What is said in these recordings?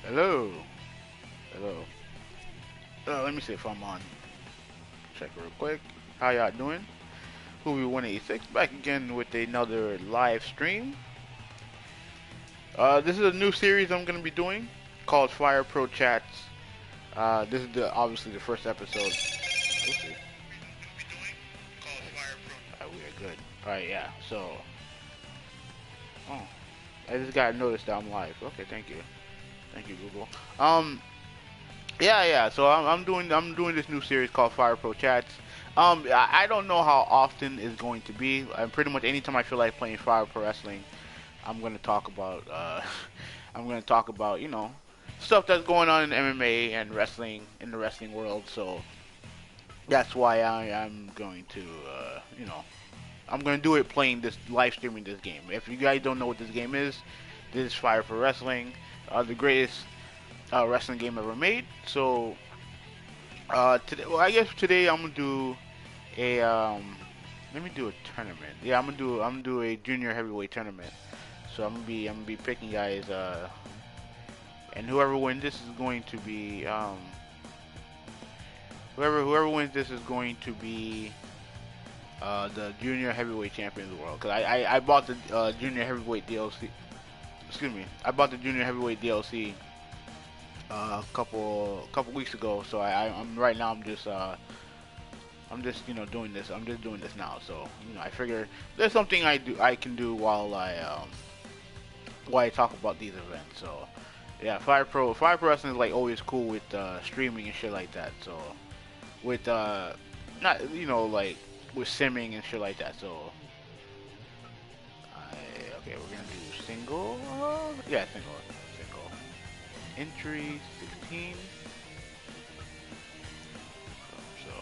Hello. Hello. Let me see if I'm on. Check real quick. How y'all doing? Who 186 back again with another live stream. This is a new series I'm gonna be doing called FireProChats. This is obviously the first episode. We'll see. Alright, we are good. Alright, yeah. So, oh, I just got noticed that I'm live. Okay, thank you, Google. Yeah. So I'm doing this new series called Fire Pro Chats. I don't know how often it's going to be. Pretty much anytime I feel like playing Fire Pro Wrestling, I'm gonna talk about I'm gonna talk about stuff that's going on in MMA and wrestling in the wrestling world. So that's why I'm going to I'm gonna do it playing this live streaming this game. If you guys don't know what this game is, this is Fire Pro Wrestling, the greatest wrestling game ever made. So today, well, I guess today I'm gonna do a let me do a tournament. Yeah, I'm gonna do a junior heavyweight tournament. So I'm gonna be picking guys, and whoever wins this is going to be whoever wins this is going to be the junior heavyweight champion of the world. Cause I bought the junior heavyweight DLC. Excuse me, I bought the junior heavyweight DLC a couple weeks ago. So I'm right now I'm just doing this. I'm just doing this now. So I figure there's something I can do while I talk about these events. So yeah, Fire Pro Wrestling is like always cool with streaming and shit like that. So with not like with simming and shit like that. So okay, we're gonna do single. Yeah, single. Entry 16. So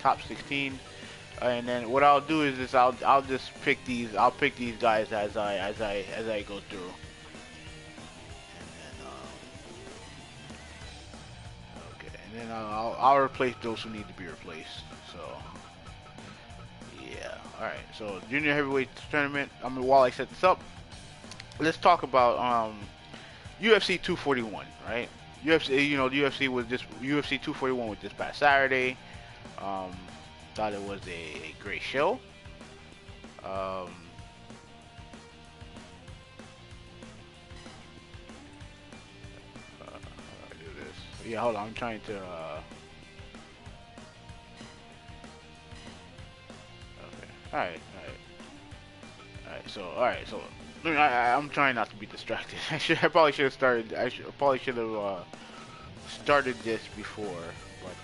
top 16. And then what I'll do is this. I'll just pick these. I'll pick these guys as I go through. And then okay. And then I'll replace those who need to be replaced. So yeah. All right. So junior heavyweight tournament. While I set this up, let's talk about UFC 241. Right. UFC. UFC was just UFC 241 was this past Saturday. Thought it was a great show. Um, I do this. Yeah, hold on. I'm trying to. Okay. All right. So I'm trying not to be distracted. I probably should have started. Probably should have started this before, but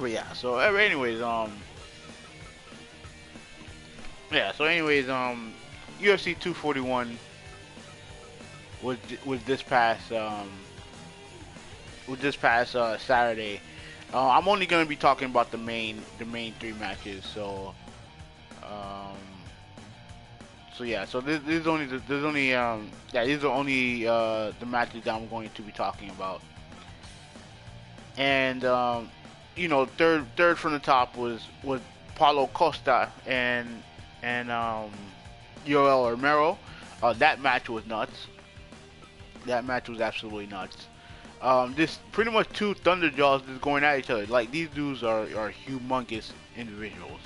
yeah. So anyways, yeah. So anyways, UFC 241 was this past Saturday. I'm only gonna be talking about the main three matches. Um, so yeah. So this is only these are only the matches that I'm going to be talking about. And third from the top was Paulo Costa and Yoel Romero. That match was nuts. That match was absolutely nuts. This pretty much two Thunderjaws just going at each other. Like these dudes are humongous individuals.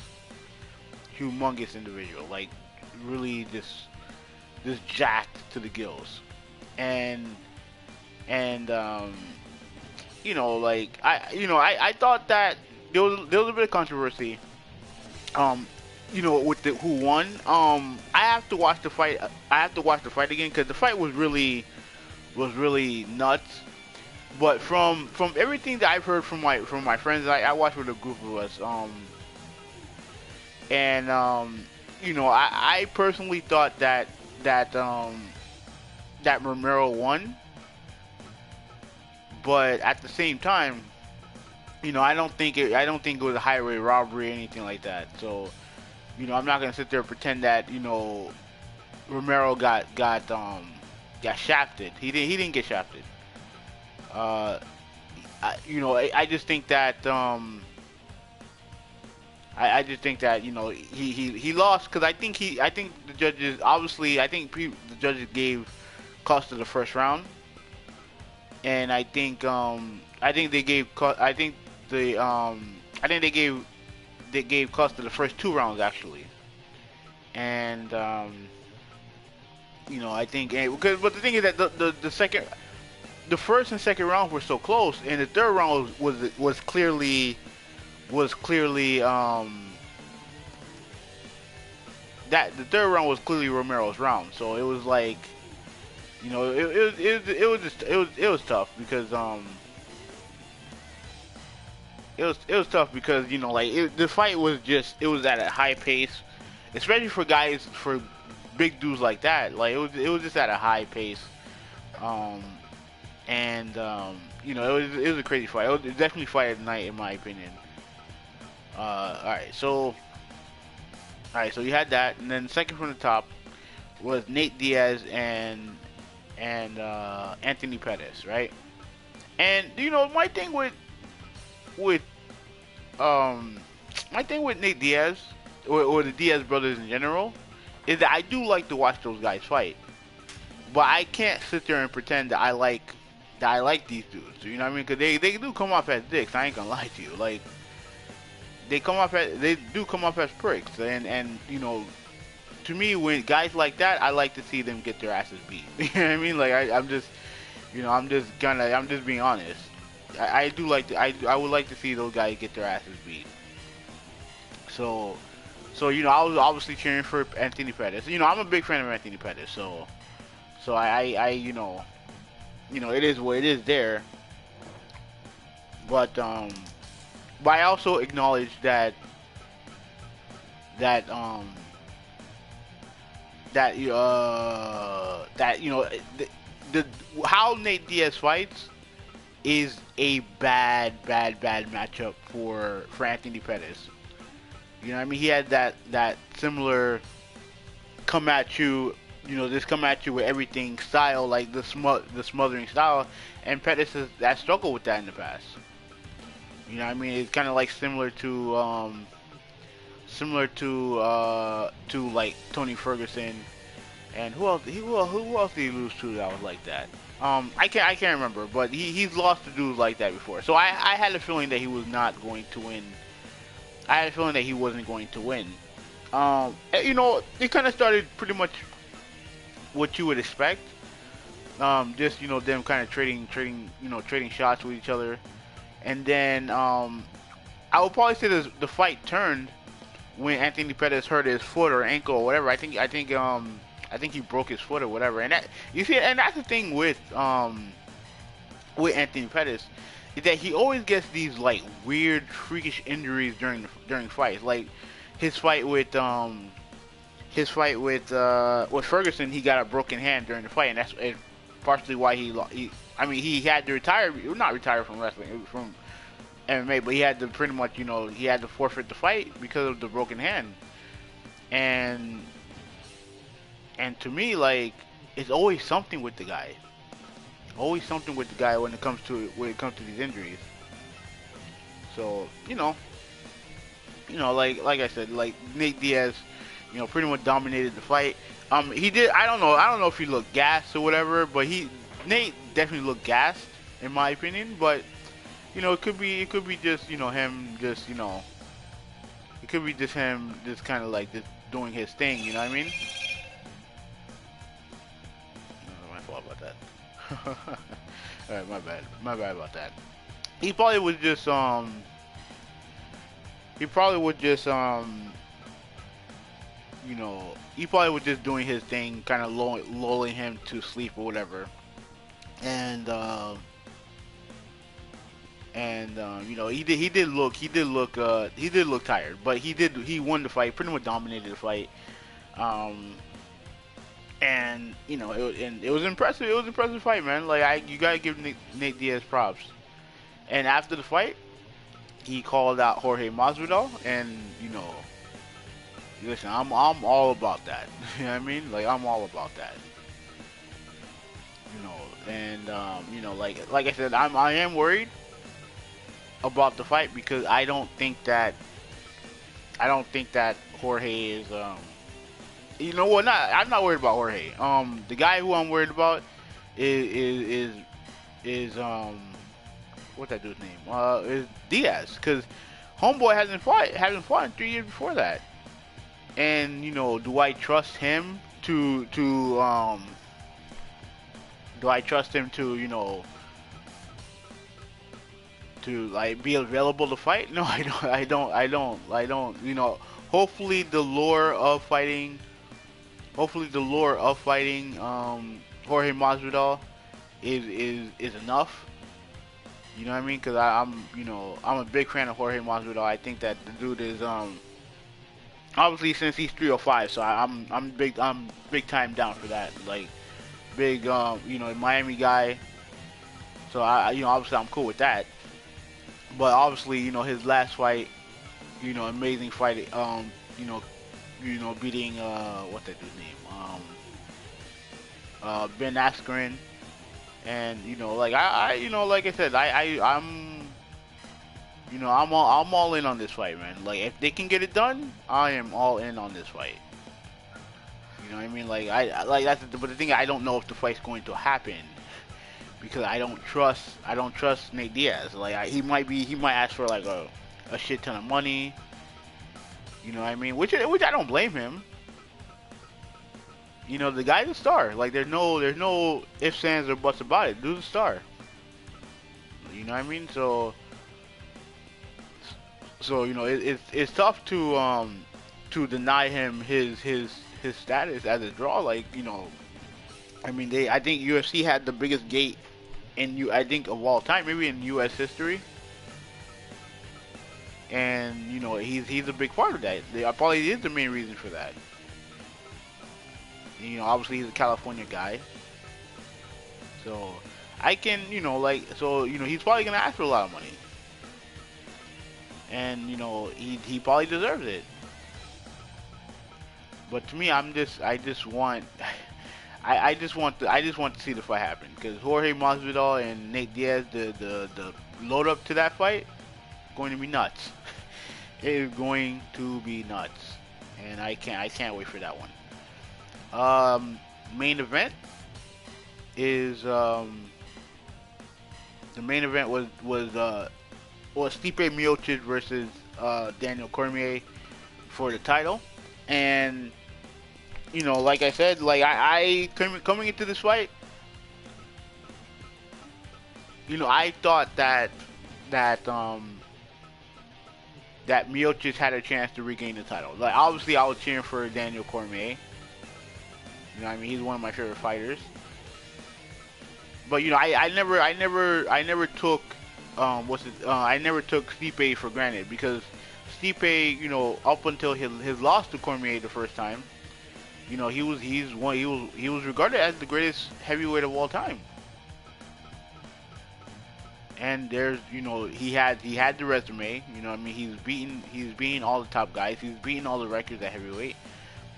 Humongous individual. Like really just jacked to the gills. And like I thought that there was a bit of controversy. With who won. I have to watch the fight. I have to watch the fight again because the fight was really nuts. But from everything that I've heard from my friends, I watched with a group of us. And I personally thought that Romero won, but at the same time, I don't think it was a highway robbery or anything like that. So, I'm not gonna sit there and pretend that Romero got shafted. He didn't get shafted. I just think that I just think that he lost because I think the judges obviously the judges gave Costa the first round, and I think they gave I think the I think they gave Costa the first 2 rounds actually, and I think because but the thing is that the first and second rounds were so close, and the third round was clearly that the third round was clearly Romero's round. So it was like, it was tough because it was tough because like the fight was just it was at a high pace, especially for guys for big dudes like that. Like it was just at a high pace, um, and it was a crazy fight. It was definitely fight of the night in my opinion. All right, so you had that, and then second from the top was Nate Diaz and Anthony Pettis, right? And my thing with um my thing with Nate Diaz or the Diaz brothers in general is that I do like to watch those guys fight, but I can't sit there and pretend that I like these dudes. You know what I mean? Because they do come off as dicks. I ain't gonna lie to you. Like they do come off as pricks, and to me, when guys like that, I like to see them get their asses beat. You know what I mean? Like I'm just, I'm just being honest. I do like to, I would like to see those guys get their asses beat. So, I was obviously cheering for Anthony Pettis. I'm a big fan of Anthony Pettis. So I it is what it is there. But I also acknowledge that that the how Nate Diaz fights is a bad matchup for Anthony Pettis. You know what I mean? He had that similar come at you, this come at you with everything style, like the smothering style, and Pettis has struggled with that in the past. You know what I mean? It's kind of like similar to like Tony Ferguson, and who else did he lose to that was like that? I can't remember, but he's lost to dudes like that before. So I had a feeling that he was not going to win. I had a feeling that he wasn't going to win. It kind of started pretty much what you would expect. Just them kind of trading shots with each other, and then I would probably say the fight turned when Anthony Pettis hurt his foot or ankle or whatever. I think he broke his foot or whatever. And that you see, and that's the thing with Anthony Pettis is that he always gets these like weird, freakish injuries during fights. Like his fight with Ferguson, he got a broken hand during the fight, and that's partially why he had to retire, not retire from wrestling, from MMA, but he had to pretty much, he had to forfeit the fight because of the broken hand. And to me, like, it's always something with the guy. Always something with the guy when it comes to these injuries. So, like I said, like Nate Diaz, pretty much dominated the fight. He did. I don't know if he looked gassed or whatever, but Nate definitely looked gassed in my opinion. But it could be just him just it could be just him just kind of like just doing his thing. You know what I mean? My fault about that. Alright, my bad about that. He probably would just he probably would just he probably was just doing his thing, kind of lulling him to sleep or whatever. And he did look tired, but he won the fight, pretty much dominated the fight. And it was impressive. It was an impressive fight, man. Like you gotta give Nate Diaz props. And after the fight, he called out Jorge Masvidal, and listen, I'm all about that. You know what I mean? Like I'm all about that. And like I said, I am worried about the fight because I don't think that Jorge is I'm not worried about Jorge. The guy who I'm worried about is is what's that dude's name? Is Diaz, because Homeboy hasn't fought in 3 years before that. And do I trust him to do I trust him to like be available to fight? No, I don't. I don't. Hopefully the lure of fighting. Hopefully the lure of fighting Jorge Masvidal is enough. You know what I mean? Because I'm a big fan of Jorge Masvidal. I think that the dude is obviously since he's 305, so I'm big time down for that. Like big Miami guy. So obviously I'm cool with that. But obviously his last fight, amazing fight. Beating what's that dude's name? Ben Askren. And like like I said, I'm all in on this fight, man. Like if they can get it done, I am all in on this fight. You know what I mean? Like but the thing, I don't know if the fight's going to happen because I don't trust Nate Diaz. Like he might ask for like a shit ton of money. You know what I mean? Which I don't blame him. The guy's a star. Like there's no ifs, ands, or buts about it. Dude's a star. You know what I mean? So it's tough to deny him his status as a draw. Like I mean I think UFC had the biggest gate I think of all time, maybe in US history. And he's a big part of that. Probably is the main reason for that. Obviously he's a California guy, so I can he's probably gonna ask for a lot of money, and he probably deserves it. But to me, I just want to see the fight happen, because Jorge Masvidal and Nate Diaz, the load up to that fight, going to be nuts. It is going to be nuts, and I can't wait for that one. Main event is the main event was Stipe Miocic versus Daniel Cormier for the title. And like I said, like I coming into this fight, I thought that Miocic had a chance to regain the title. Like obviously I was cheering for Daniel Cormier. I mean, he's one of my favorite fighters. But I never took I never took Stipe for granted, because Stipe, up until his loss to Cormier the first time, he was regarded as the greatest heavyweight of all time. And there's he had the resume. I mean, he's beaten all the top guys. He's beaten all the records at heavyweight.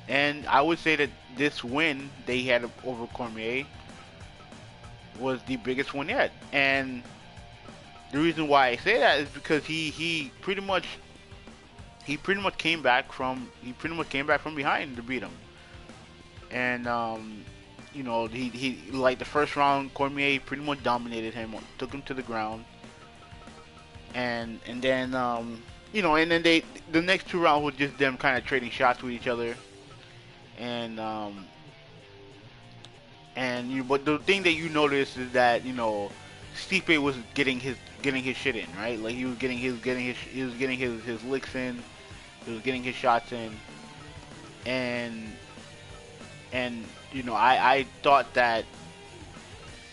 And I would say that this win they had over Cormier was the biggest one yet. And the reason why I say that is because he pretty much came back from behind to beat him. And he like the first round, Cormier pretty much dominated him, took him to the ground. And then and then the next 2 rounds were just them kind of trading shots with each other. And but the thing that you notice is that Stipe was getting his shit in, right? Like he was getting his licks in, he was getting his shots in, and I thought that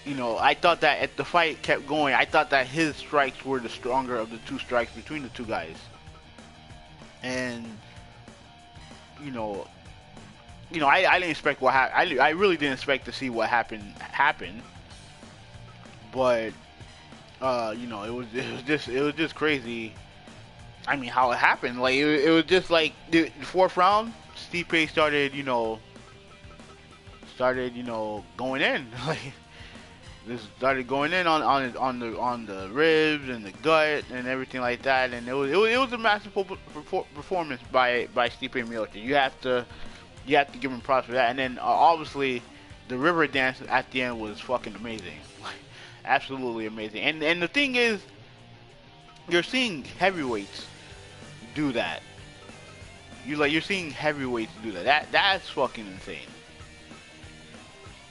as the fight kept going, I thought that his strikes were the stronger of the 2 strikes between the 2 guys. And I didn't expect what happened. I really didn't expect to see what happened. But it was just crazy. I mean, how it happened. Like it was just like the 4th round, Stipe started going in. Like just started going in on the ribs and the gut and everything like that. And it was a masterful performance by Stipe Miocic. You have to give him props for that. And then obviously the river dance at the end was fucking amazing. Absolutely amazing. And the thing is, you're seeing heavyweights do that. You're seeing heavyweights do that. That's fucking insane.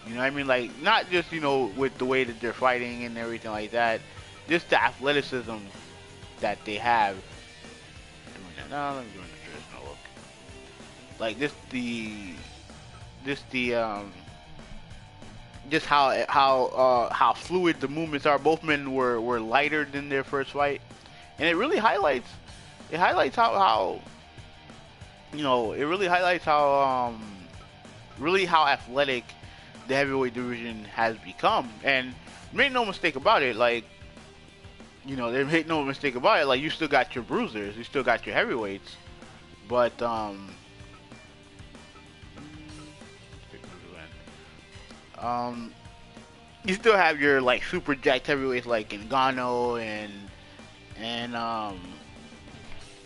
You know what I mean? Like, not just, with the way that they're fighting and everything like that, just the athleticism that they have doing that. No, let me do the traditional look. Like, just how fluid the movements are. Both men were lighter than their first fight, and it highlights how it really highlights how really how athletic the heavyweight division has become. And make no mistake about it, like, make no mistake about it, like, you still got your bruisers, you still got your heavyweights, but you still have your, like, super jacked heavyweights like Ngannou and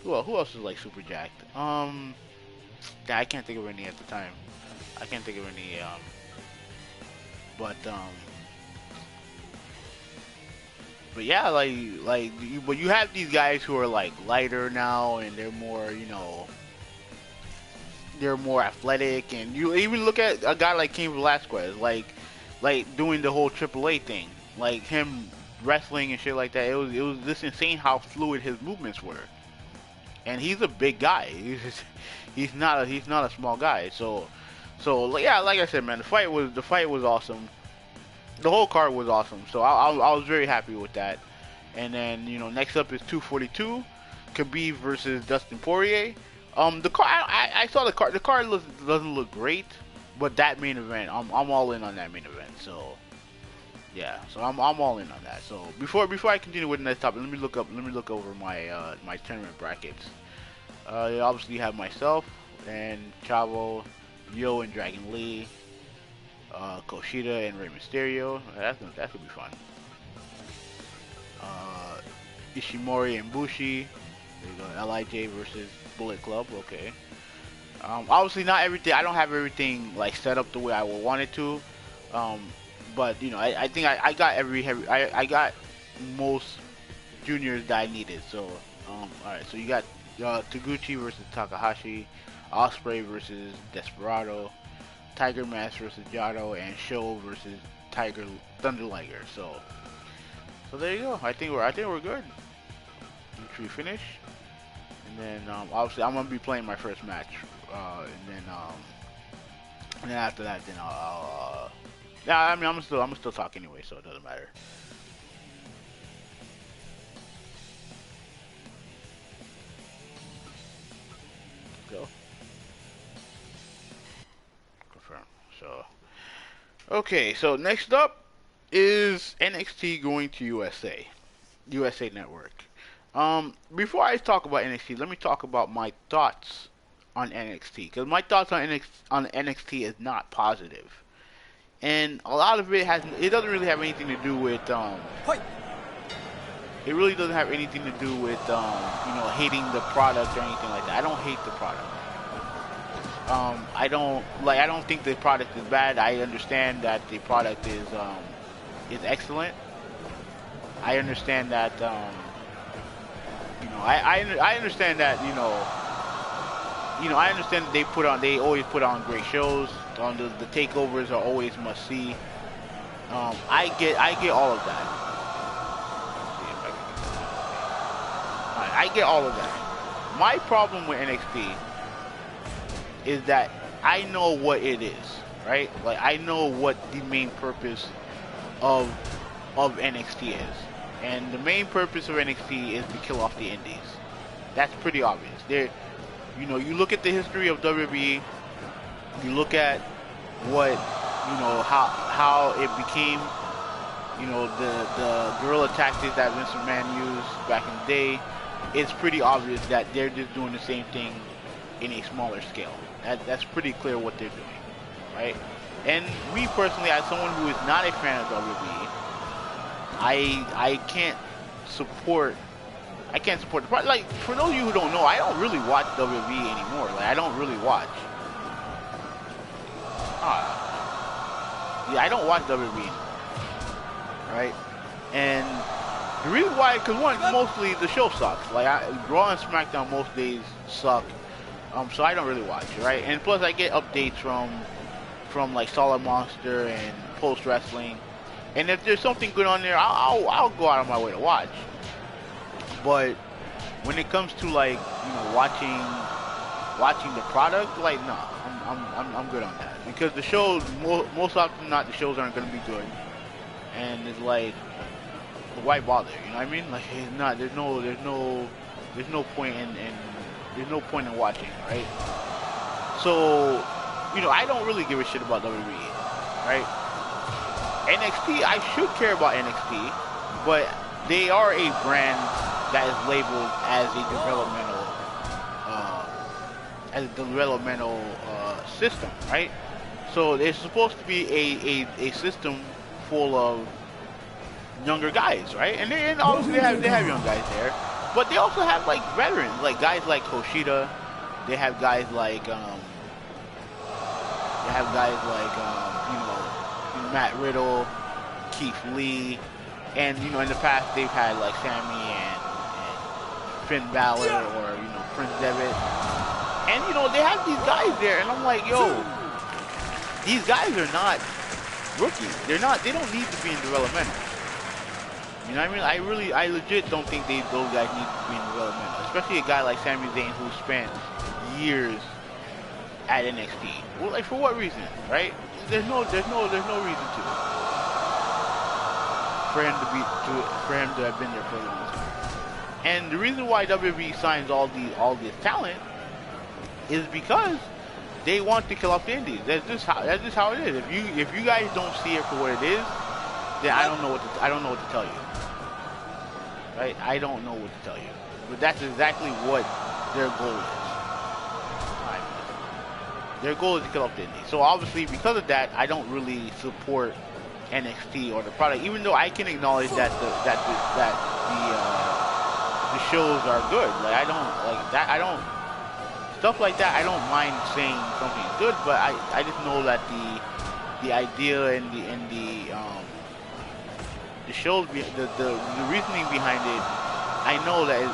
who else is, like, super jacked? I can't think of any at the time. I can't think of any but yeah, but you have these guys who are, like, lighter now, and they're more, they're more athletic. And you even look at a guy like Cain Velasquez, like doing the whole AAA thing, like him wrestling and shit like that. It was just insane how fluid his movements were. And he's a big guy. He's not a small guy. So yeah, like I said, man, the fight was awesome. The whole card was awesome. So I was very happy with that. And then, next up is 242, Khabib versus Dustin Poirier. The card, I saw the card. The card doesn't look great, but that main event, I'm all in on that main event. So yeah, so I'm all in on that. So before I continue with the next topic, let me look over my my tournament brackets. You obviously have myself and Chavo, Yo and Dragon Lee, Kushida and Rey Mysterio. That's gonna be fun. Ishimori and Bushi. There you go. LIJ versus Bullet Club. Okay. Obviously not everything. I don't have everything, like, set up the way I would want it to. But I think I got I got most juniors that I needed. So all right. So you got Taguchi versus Takahashi, Ospreay versus Desperado, Tiger Mask versus Jado, and Show versus Thunder Liger. So there you go. I think we're good. Which we finish, and then obviously I'm gonna be playing my first match, and then after that, then I'll yeah. I mean, I'm still talk anyway, so it doesn't matter. Go. Confirm. So okay. So next up is NXT going to USA Network. Before I talk about NXT, let me talk about my thoughts on NXT, because my thoughts on NXT is not positive, and a lot of it doesn't really have anything to do with it really doesn't have anything to do with hating the product or anything like that. I don't hate the product. I don't think the product is bad. I understand that the product is excellent. I understand that I understand that I understand that they always put on great shows. The takeovers are always must see. I get all of that. I get all of that. My problem with NXT is that I know what it is, right? Like, I know what the main purpose of NXT is. And the main purpose of NXT is to kill off the indies. That's pretty obvious. You look at the history of WWE, you look at what, how it became, the guerrilla tactics that Vince McMahon used back in the day. It's pretty obvious that they're just doing the same thing in a smaller scale. That's pretty clear what they're doing, right? And me personally, as someone who is not a fan of WWE, I can't support the product. Like, for those of you who don't know, I don't really watch WWE anymore. Like, I don't really watch. Yeah, I don't watch WWE anymore, right? And the reason why, because one, mostly the show sucks. Like Raw and SmackDown most days suck. So I don't really watch it, right? And plus I get updates from like Solid Monster and Post Wrestling. And if there's something good on there, I'll go out of my way to watch. But when it comes to like watching the product, like nah, I'm good on that, because the shows most often than not, the shows aren't gonna be good, and it's like, why bother? You know what I mean? Like it's not. There's no point in there's no point in watching, right? So I don't really give a shit about WWE, right? NXT, I should care about NXT, but they are a brand that is labeled as a developmental system, right? So it's supposed to be a system full of younger guys, right? And obviously they have young guys there, but they also have like veterans, like guys like Kushida. They have guys like Matt Riddle, Keith Lee, and in the past they've had like Sammy and Finn Balor or Prince Devitt, and they have these guys there, and I'm like, yo, these guys are not rookies. They don't need to be in developmental. You know what I mean? I legit don't think those guys need to be in developmental, especially a guy like Sami Zayn who spent years at NXT. Well, like for what reason, right? There's no reason for him to have been there for a long time. And the reason why WWE signs all this talent is because they want to kill off the indies. That's just how it is. If you guys don't see it for what it is, then I don't know what to tell you. Right? I don't know what to tell you. But that's exactly what their goal is. Their goal is to kill off the indies. So obviously, because of that, I don't really support NXT or the product, even though I can acknowledge that the shows are good. Like I don't like that. I don't stuff like that. I don't mind saying something's good, but I just know that the idea and the shows, the reasoning behind it, I know that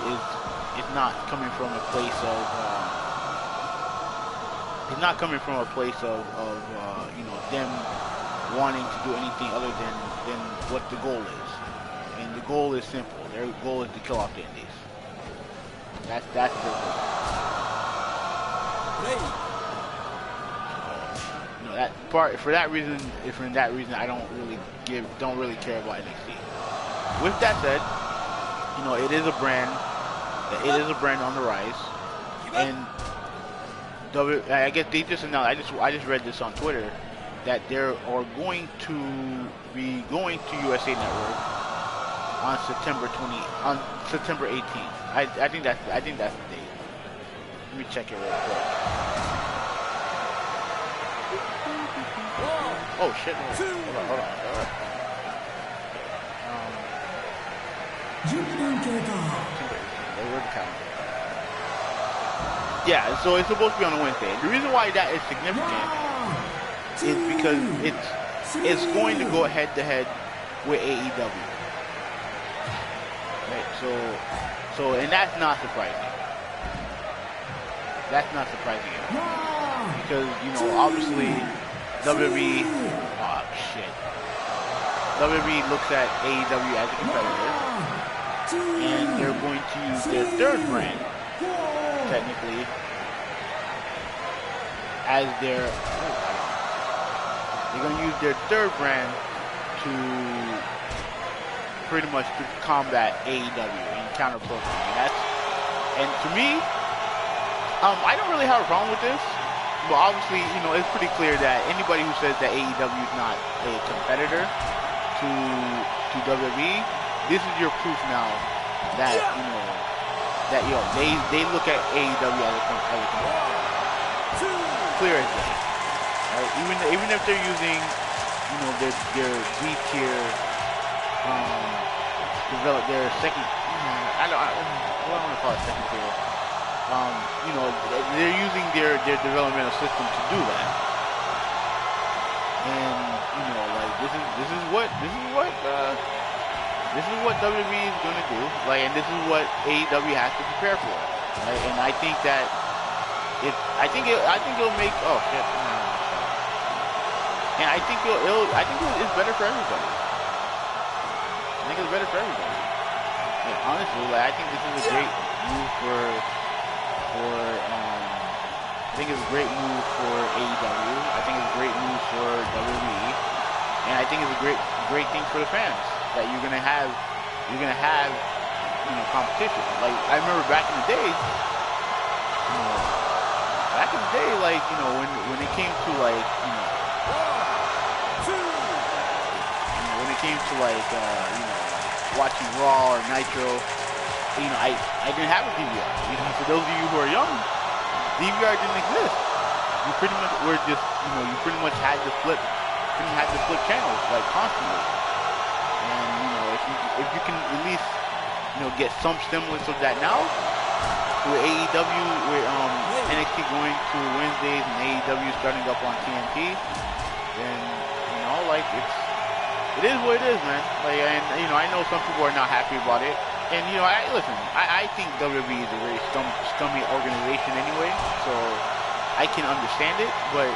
it's not coming from a place of. It's not coming from a place of them wanting to do anything other than what the goal is, and the goal is simple. Their goal is to kill off the indies. That's their goal. That part for that reason, I don't really care about NXT. With that said, it is a brand. It is a brand on the rise, and I guess they just announced. I just read this on Twitter that they are going to be going to USA Network on September 18th. I think that's the date. Let me check it real quick. Oh shit! Hold on. Where's the calendar? Yeah, so it's supposed to be on a Wednesday. The reason why that is significant is because it's going to go head to head with AEW. Right, so and that's not surprising. That's not surprising at all. Because obviously WWE WWE looks at AEW as a competitor, and they're going to use their third brand, technically, as they're going to use their third brand to pretty much to combat AEW and counter programming. And to me, I don't really have a problem with this, but obviously, it's pretty clear that anybody who says that AEW is not a competitor to WWE, this is your proof now that they look at AEW as a competitor. Clear as day. Right? Even if they're using their B tier develop their second. I don't want to call it second tier. They're using their developmental system to do that. And this is what This is what WWE is gonna do, like, and this is what AEW has to prepare for, right? And I think that I think it'll make. Oh shit! And I think it's better for everybody. I think it's better for everybody. Yeah, honestly, like, I think this is a great move for I think it's a great move for AEW. I think it's a great move for WWE, and I think it's a great thing for the fans that you're gonna have competition. Like, I remember back in the day, like, when it came to, like, when it came to, like, watching Raw or Nitro, I didn't have a DVR. For those of you who are young, DVR didn't exist. You pretty much were just, you pretty much had to flip channels, like, constantly. And, if you can at least, get some semblance of that now, with AEW, with NXT going to Wednesdays and AEW starting up on TNT, then, like, it is what it is, man. Like, and, I know some people are not happy about it. And, I think WWE is a very scummy organization anyway, so I can understand it, but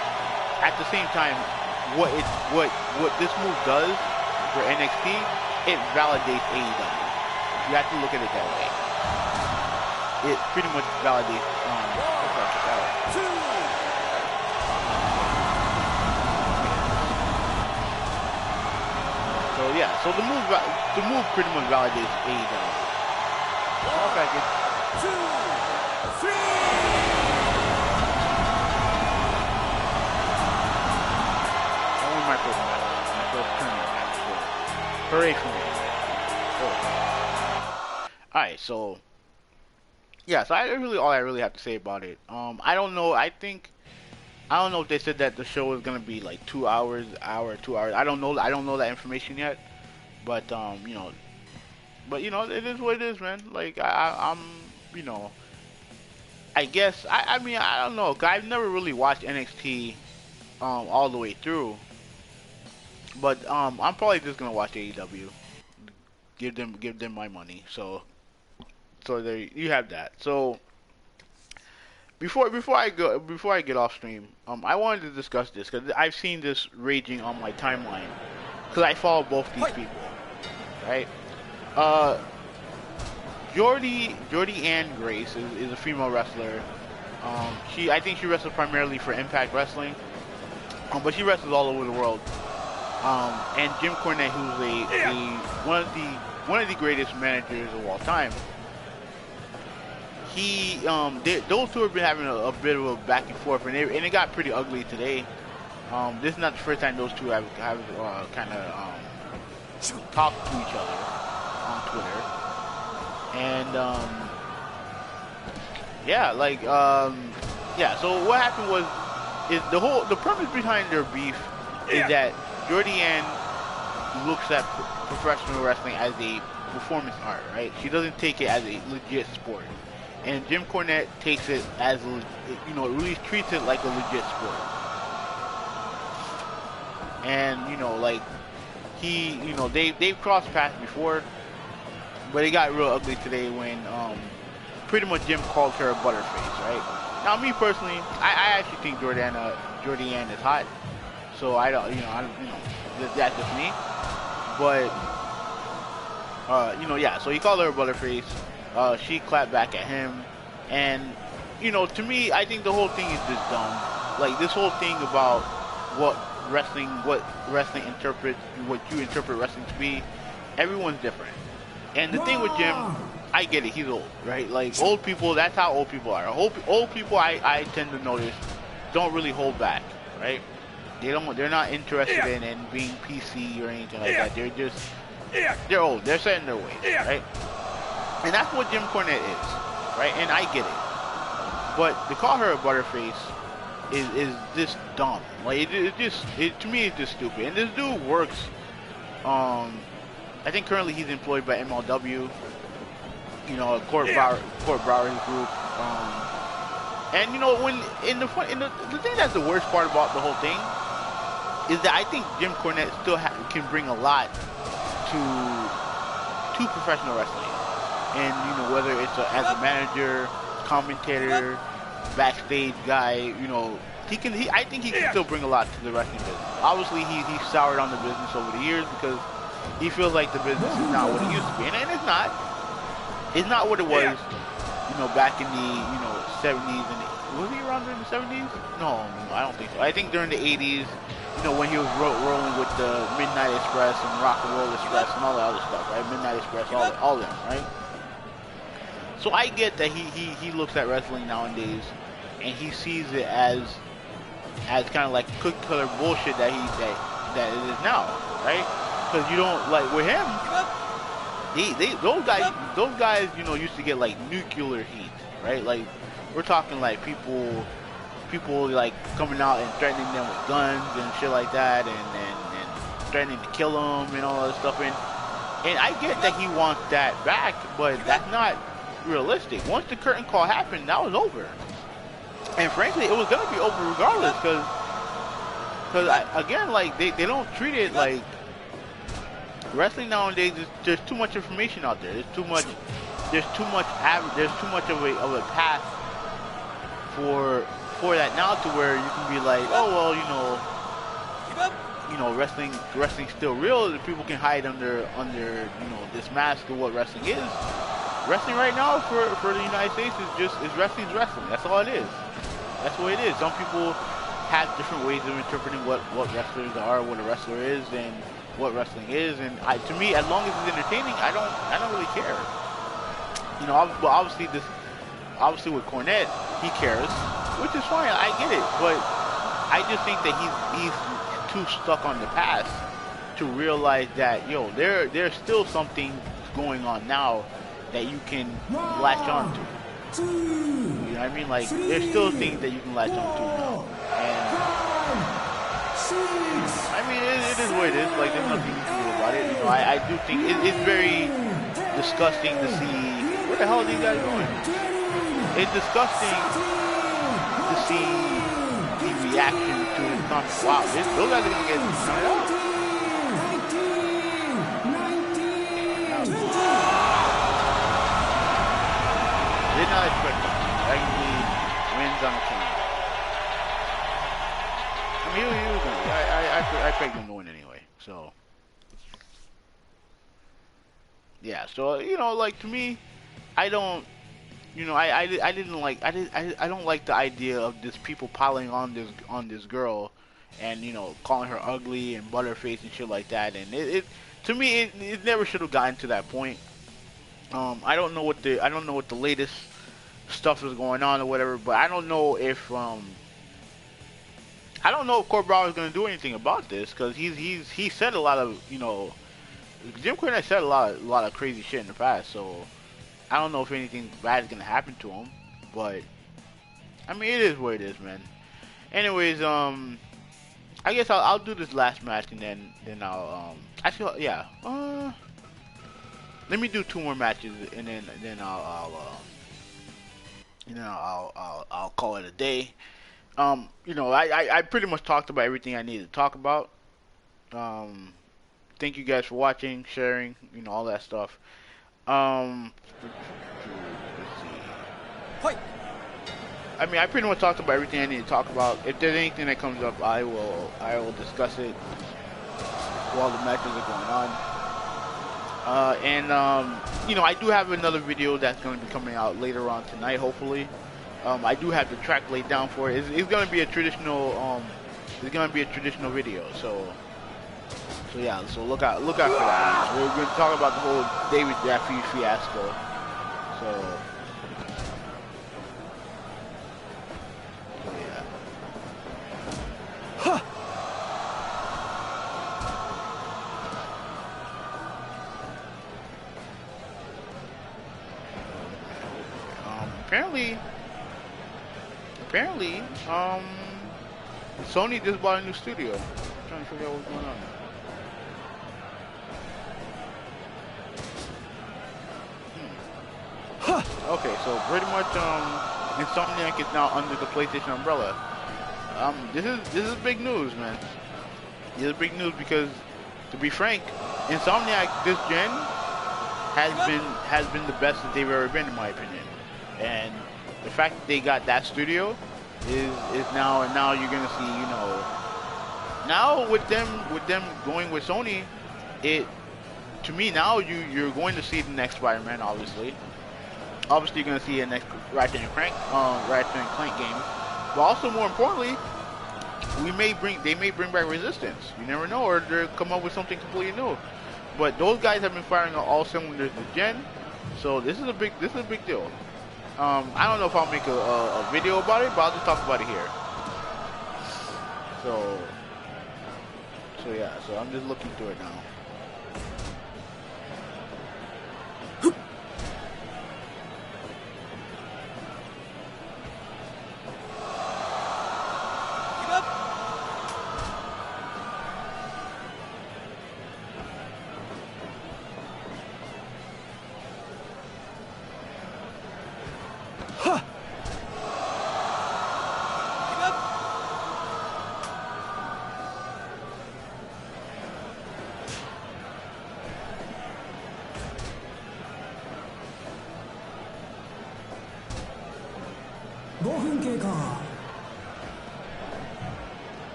at the same time, what this move does for NXT, it validates AEW. You have to look at it that way. It pretty much validates. So yeah, so the move pretty much validates AEW. Small package. 2, 3. I won my first match. My first tournament match. So, hooray for me. Alright, so yeah, so all I really have to say about it. I don't know. I don't know if they said that the show is gonna be like 2 hours, 2 hours. I don't know that information yet. But but it is what it is, man. Like, I'm I guess I mean, I don't know, 'cause I've never really watched NXT all the way through. But I'm probably just gonna watch AEW. Give them my money. So there you have that. So before I get off stream, I wanted to discuss this because I've seen this raging on my timeline because I follow both these people, right? Jordy Ann Grace is a female wrestler. I think she wrestles primarily for Impact Wrestling, but she wrestles all over the world. And Jim Cornette, who's one of the greatest managers of all time. Those two have been having a bit of a back and forth, and it got pretty ugly today. This is not the first time those two have kind of talked to each other on Twitter, and So what happened is the premise behind their beef is that Jordy Ann looks at professional wrestling as a performance art, right? She doesn't take it as a legit sport. And Jim Cornette takes it as, really treats it like a legit sport. And, like, they've crossed paths before, but it got real ugly today when, pretty much Jim called her a butterface, right? Now, me personally, I actually think Jordy Ann is hot. So that's just me. But, so he called her a butterface. She clapped back at him, and to me, I think the whole thing is just dumb. Like, this whole thing about what wrestling interprets, what you interpret wrestling to be, everyone's different. And the thing with Jim, I get it, he's old, right? Like, old people, that's how old people are. Old people, I tend to notice, don't really hold back, right? They're not interested in being PC or anything like that. They're old. They're set in their ways, right? And that's what Jim Cornette is, right? And I get it. But to call her a butterface is just dumb. Like, to me, it's just stupid. And this dude works, I think currently he's employed by MLW, Court Brower's group. And the thing that's the worst part about the whole thing is that I think Jim Cornette still can bring a lot to to professional wrestling, and you know, whether it's as a manager, commentator, backstage guy, you know, I think he can still bring a lot to the wrestling business. Obviously, he soured on the business over the years because he feels like the business is not what it used to be, and it's not. It's not what it was, you know, back in the 70s and was he around during the 70s? No, I don't think so. I think during the 80s, you know, when he was rolling with the Midnight Express and Rock and Roll Express and all that other stuff, right? Midnight Express, all of them, right? So I get that he looks at wrestling nowadays and he sees it as kind of like cookie cutter bullshit that it is now, right? Because you don't, like, with him, those guys, you know, used to get like nuclear heat, right? Like, we're talking like people like coming out and threatening them with guns and shit like that, and threatening to kill them and all that stuff. And I get that he wants that back, but that's not realistic. Once the curtain call happened, that was over. And frankly, it was gonna be over regardless, because again, like they don't treat it like wrestling nowadays. There's too much information out there. There's too much of a path for that now, to where you can be like, oh well, you know, wrestling's still real. People can hide under you know, this mask of what wrestling is. Wrestling right now for the United States is wrestling's wrestling. That's all it is. That's what it is. Some people have different ways of interpreting what wrestlers are, what a wrestler is, and what wrestling is. And to me, as long as it's entertaining, I don't really care. You know, obviously with Cornette, he cares, which is fine. I get it, but I just think that he's too stuck on the past to realize that, yo, there's still something going on now that you can latch on to. You know what I mean? Like, there's still things that you can latch on to now. And I mean, it is what it is. Like, there's nothing you can do about it. You know, I do think it's very disgusting to see. Where the hell are these guys going? It's disgusting to see the reaction to his comments. Wow, those guys are gonna get counted out. Did not expect that. Actually wins on the team. I mean, he was gonna. I pegged him to win anyway. So yeah. So, you know, like, to me, I don't. You know, I don't like the idea of this people piling on this girl, and, you know, calling her ugly and butterface and shit like that. And to me, it never should have gotten to that point. I don't know what the latest stuff is going on or whatever, but I don't know if Court Brower is going to do anything about this, because he said a lot of, you know, Jim Cornette said a lot of crazy shit in the past, so I don't know if anything bad is going to happen to him, but I mean, it is what it is, man. Anyways, I guess I'll do this last match, and then I'll let me do 2 more matches, and then I'll call it a day. You know, I pretty much talked about everything I needed to talk about. Thank you guys for watching, sharing, you know, all that stuff. Let's see. I mean, I pretty much talked about everything I need to talk about. If there's anything that comes up, I will discuss it while the matches are going on. You know, I do have another video that's going to be coming out later on tonight, hopefully. I do have the track laid down for it. It's going to be a traditional video. So yeah, so look out for that. We're going to talk about the whole David Jaffe fiasco. So yeah. Huh. Apparently, Sony just bought a new studio. I'm trying to figure out what's going on. Okay, so pretty much, Insomniac is now under the PlayStation umbrella. This is big news, man. This is big news because, to be frank, Insomniac this gen has been the best that they've ever been, in my opinion. And the fact that they got that studio is now, and now you're gonna see, you know, now with them going with Sony, it, to me now you're going to see the next Spider-Man, obviously. Obviously, you're gonna see a next Ratchet and Clank game, but also more importantly, they may bring back Resistance. You never know, or they'll come up with something completely new. But those guys have been firing on all cylinders this gen, so this is a big deal. I don't know if I'll make a video about it, but I'll just talk about it here. So yeah, so I'm just looking through it now.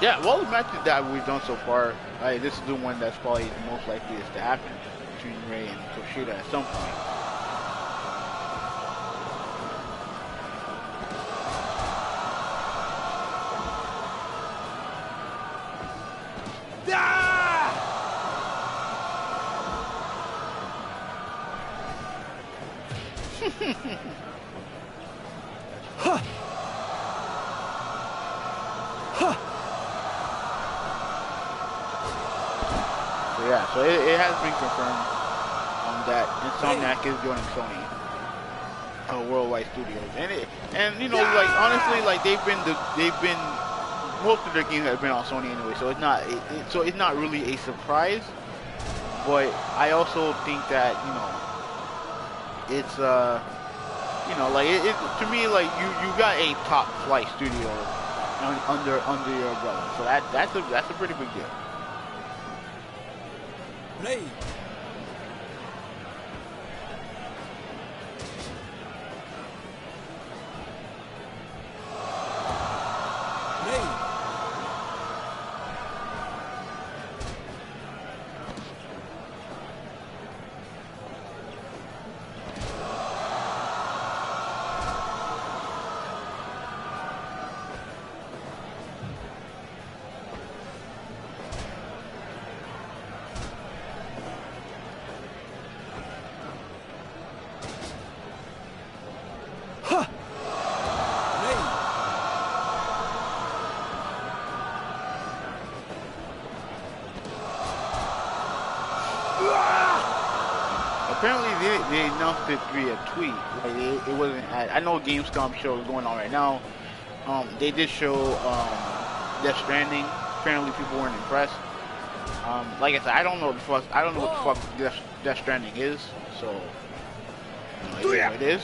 Yeah, well, the matches that we've done so far, this is the one that's probably the most likeliest to happen between Ray and Kushida at some point. Yeah, so it has been confirmed that Insomniac is joining Sony Worldwide Studios, and you know, like honestly, like they've been most of their games have been on Sony anyway, so it's not really a surprise. But I also think that, you know, it's you know, like it to me, like you got a top flight studio under your umbrella, so that's a pretty big deal. Play. Apparently they announced it via tweet. Like it wasn't. I know Gamescom show is going on right now. They did show Death Stranding. Apparently people weren't impressed. Like I said, I don't know what the fuck Death Stranding is. So it is what it is.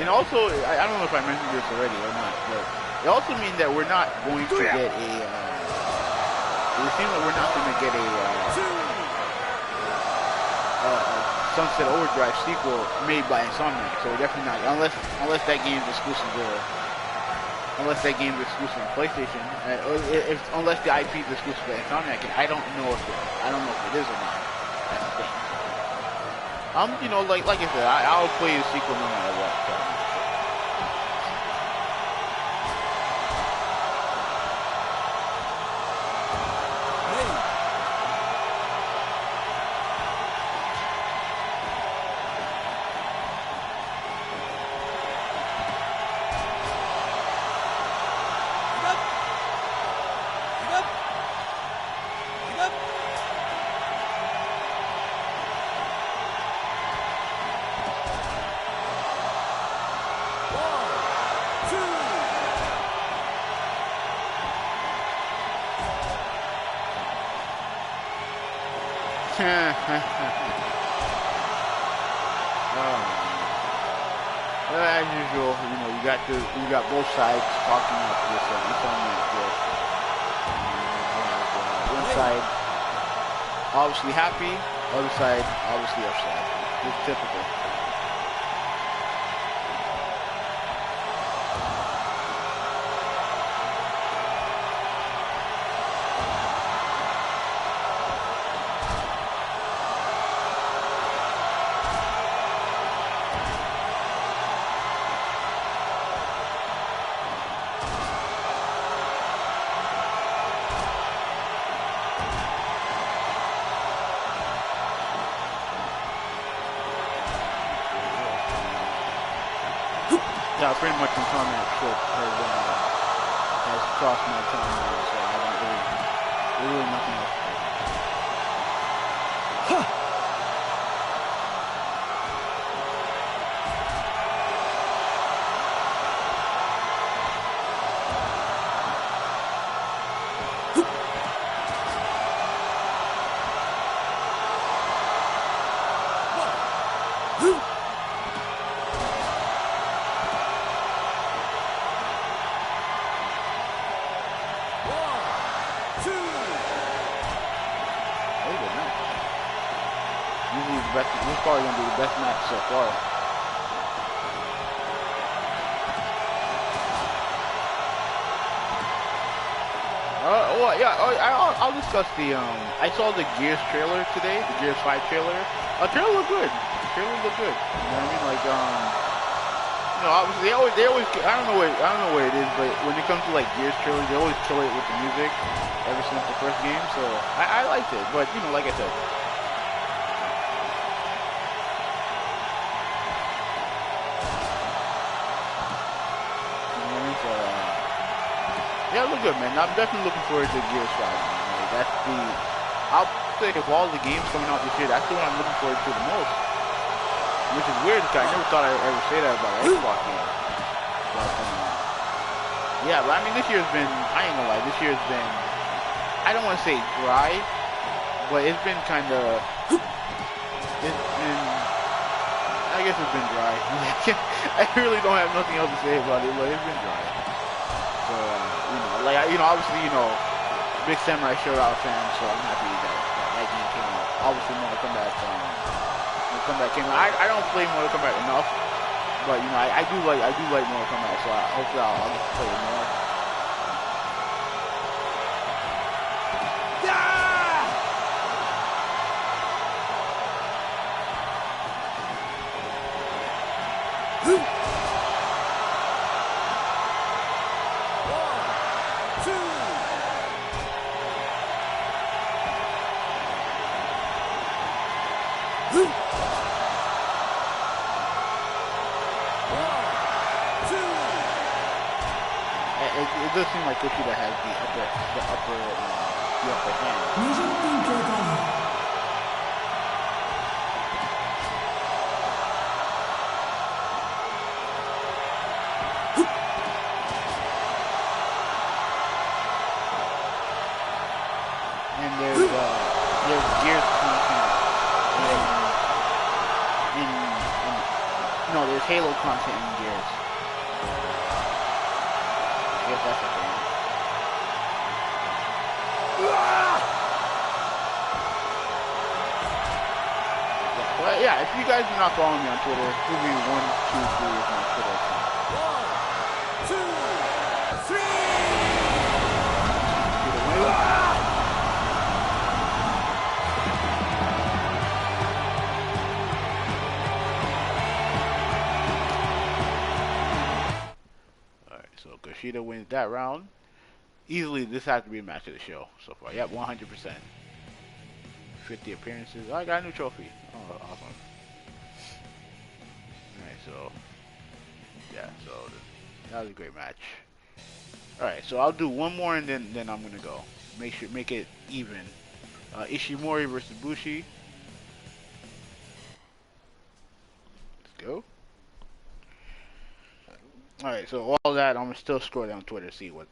And also, I don't know if I mentioned this already or not, but it also means that we're not going to get a. It seems like we're not going to get a Sunset Overdrive sequel made by Insomniac. So we're definitely not, unless that game's exclusive to PlayStation, unless the IP is exclusive to Insomniac. And I don't know if it is or not. That's the thing. You know, like I said, I'll play the sequel no matter what. So. Well, as usual, you know, you got both sides talking up this match. Yes. One side obviously happy, other side obviously upset. It's typical. Yeah, pretty much in comment shit has crossed my timeline, so I don't really nothing else. This is probably going to be the best match so far. Well, yeah, I'll discuss the, I saw the Gears trailer today, the Gears 5 trailer. Trailer looked good. Trailer looked good. You know what I mean? Like, you know, obviously they always, I don't know what it is, but when it comes to like Gears trailers, they always kill it with the music ever since the first game, so I liked it, but, you know, like I said, yeah, it look good, man. I'm definitely looking forward to Gears 5. Like, that's I'll say of all the games coming out this year, that's the one I'm looking forward to the most. Which is weird, because I never thought I'd ever say that about an Xbox game. But, yeah, but I mean, this year's been, I ain't gonna lie, this year's been, I don't want to say dry, but it's been kind of, I guess it's been dry. I really don't have nothing else to say about it, but it's been dry. So, you know, like, you know, obviously, you know, big Samurai Showdown fan, so I'm happy that game came out. Obviously, Mortal Kombat came out. I don't play Mortal Kombat enough, but, you know, I do like Mortal Kombat, so hopefully I'll get to play it more. It does seem like Kushida has the upper hand. And there's Gears content no, there's Halo content in Gears. I guess that's a thing. But yeah, if you guys are not following me on Twitter, Hubi123 is my Twitter account. 1, 2. Alright, so Kushida wins that round. Easily, this has to be a match of the show so far. Yep, 100%. 50 appearances. Oh, I got a new trophy. Oh, awesome. Alright, so yeah, so that was a great match. Alright, so I'll do one more and then I'm gonna go. Make it even. Ishimori versus Bushi. Let's go. Alright, so all that, I'm gonna still scroll down Twitter to see what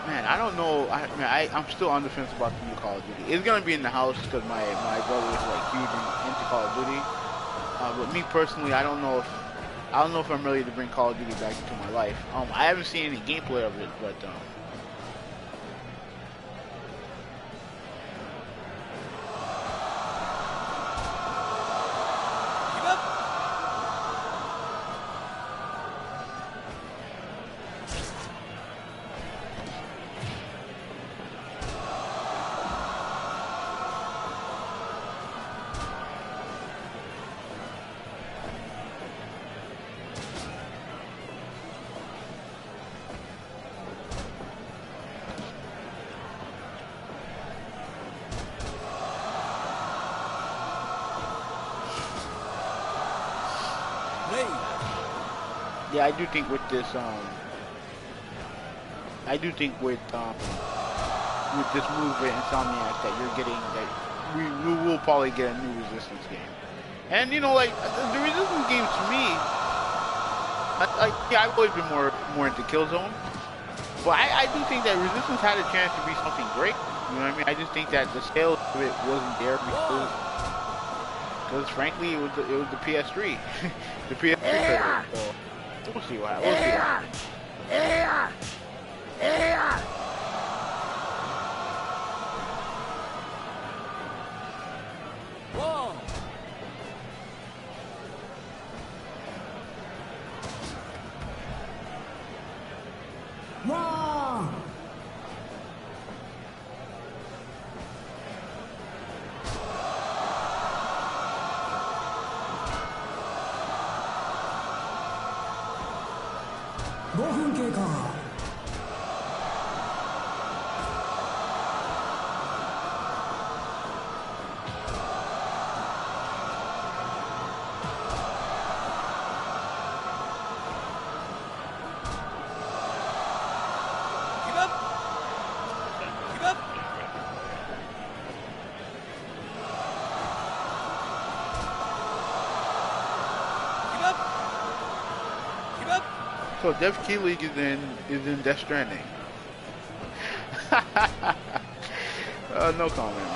Man, I don't know. I'm still on the fence about the new Call of Duty. It's gonna be in the house because my brother is like huge into Call of Duty. But me personally, I don't know if I'm ready to bring Call of Duty back into my life. I haven't seen any gameplay of it, but yeah, I do think with this with this move with Insomniac that you're getting, that we will probably get a new Resistance game. And you know, like the Resistance games to me, yeah, I've always been more into Killzone, but I do think that Resistance had a chance to be something great. You know what I mean? I just think that the scale of it wasn't there because frankly it was the PS3, the PS3 player. So we'll see what happens. So Dev Key League is in Death Stranding. No comment, man. No comment.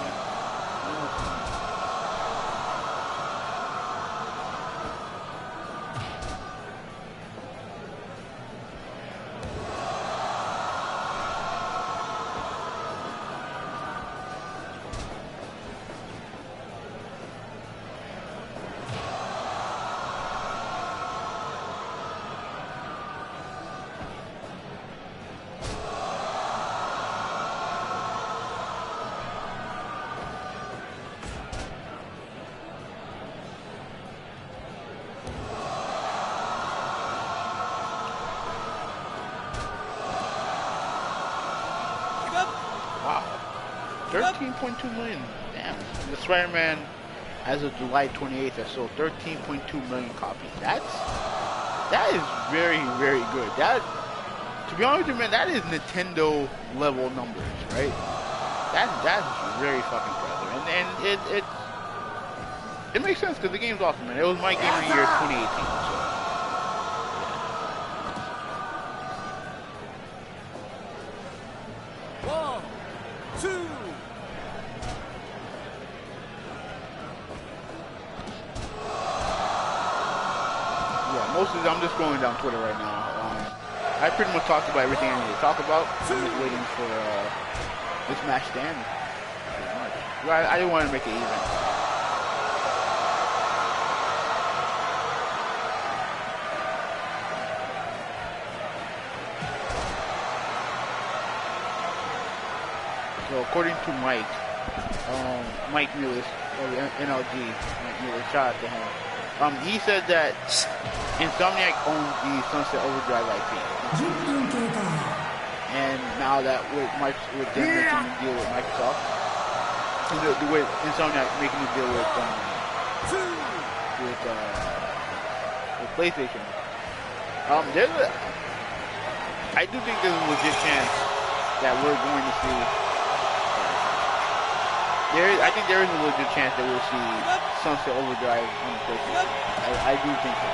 Wow. 13.2 million. Damn. The Spider-Man, as of July 28th, has sold 13.2 million copies. That is very, very good. That, to be honest with you, man, that is Nintendo level numbers, right? That's very fucking impressive. And it makes sense because the game's awesome, man. It was my game of the year 2018. So. I'm just scrolling down Twitter right now. I pretty much talked about everything I need to talk about. I'm just waiting for this match to end. I didn't want to make it even. So according to Mike Mewis, or NLG, Mike Mewis, shout out to him. He said that Insomniac owns the Sunset Overdrive IP. And now that with them making a deal with Microsoft, with Insomniac making a deal with PlayStation, I do think there's a legit chance that we're going to see. I think there is a legit chance that we'll see Sunset Overdrive on the PlayStation. I do think so.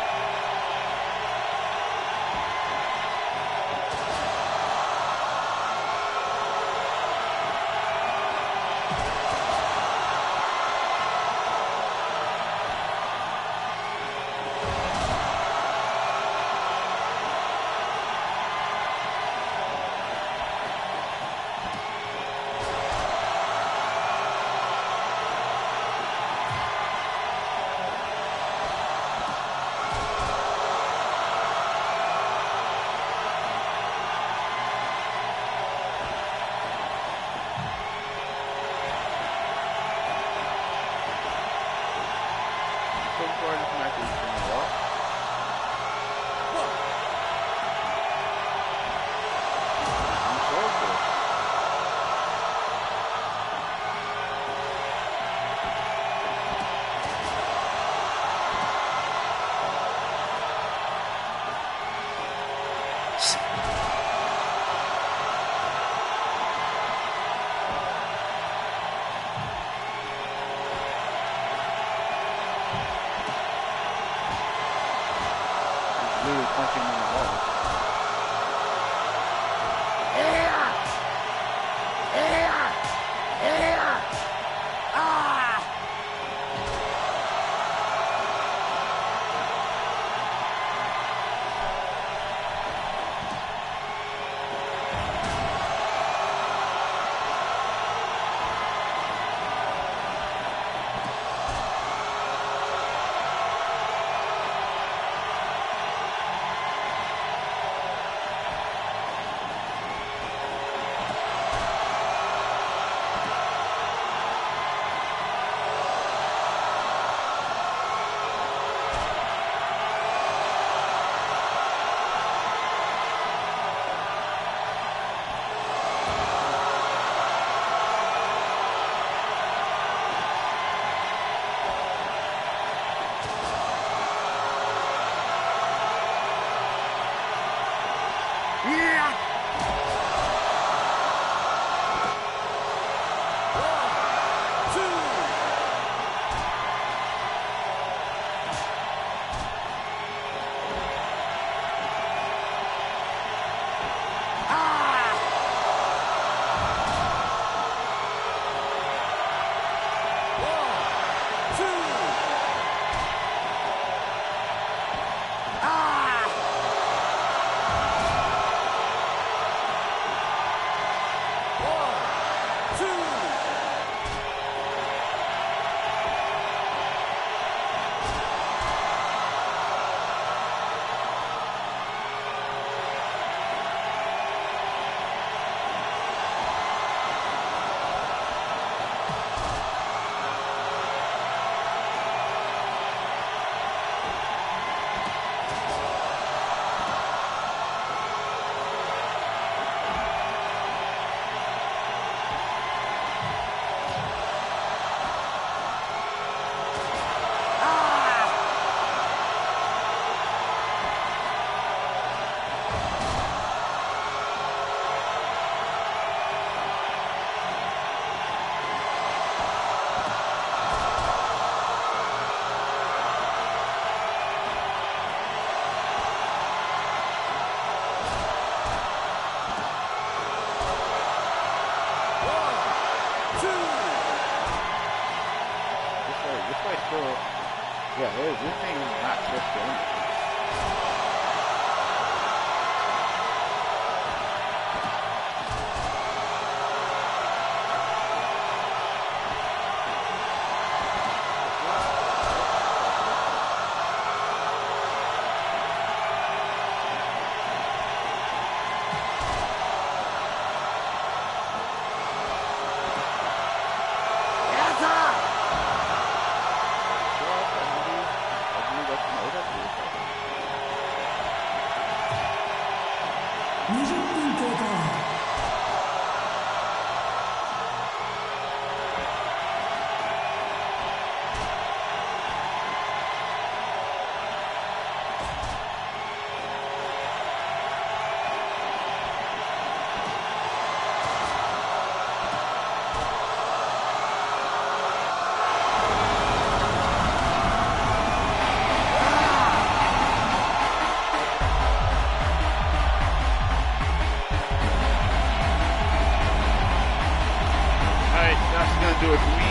So, yeah, this thing is not supposed to end. Do it for me.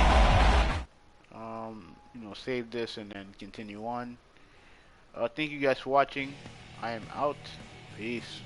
Save this and then continue on. Thank you guys for watching. I am out. Peace.